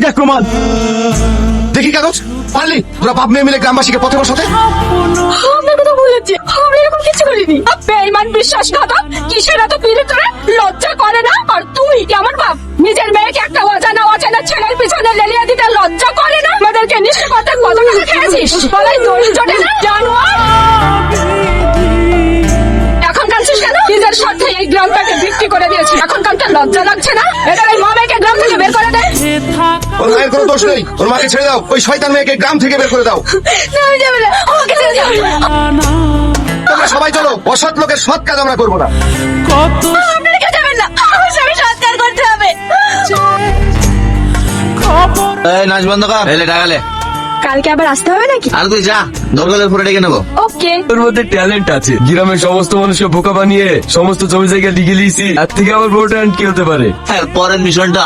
দেখ প্রমাণ। দেখি কাগজ, পারলি তোরা বাপ মেয়ে মিলে গ্রামবাসীকে পথে বসাতে? আপনার কথা বলেছি, আমি এরকম কিছু করিনি। বেঈমান বিশ্বাসঘাতক, কিসের এত পীড়িত রে? লজ্জা করে না? আর তুই কেমন বাপ, নিজের মেয়েকে একটা অজানা ছেলের পিছনে লেলিয়ে দিতে লজ্জা করে না? আমাদেরকে নিশ্চয় কত টাকা খেয়েছিস, বলাই দড়ি চটে না জানোয়ার। এখন কাঁদছিস কেন? নিজের স্বার্থে এই গ্রামটাকে বিক্রি করে দিয়েছিস, এখন কাঁদতে লজ্জা লাগছে না? এদের এই মামাকে গ্রাম থেকে বের করে দে। ওর মায়ের কোনো দোষ নেই, ওর মাকে ছেড়ে দাও, ওই শয়তান মেয়েকে গ্রাম থেকে বের করে দাও। না, আমি যাবো না, আমাকে ছেড়ে দাও। তোমরা সবাই চলো, অসৎ লোকের সৎ কাজ আমরা করবো না। আপনারা কেউ যাবেন না, আমার স্বামী সৎকার করতে হবে। এই নাচ বন্ধ কর, এলে টাকালে। কালকে আবার আসতে হবে নাকি? আর তুই যা, দরকারের ফটো ডেকে নেবো। ওকে। তোর মধ্যে ট্যালেন্ট আছে, গ্রামের সমস্ত মানুষকে বোকা বানিয়ে সমস্ত জমি জায়গা লিখে লিয়েছি, আর থেকে আবার বড় ট্যালেন্ট কি হতে পারে? হ্যাঁ, পরের মিশনটা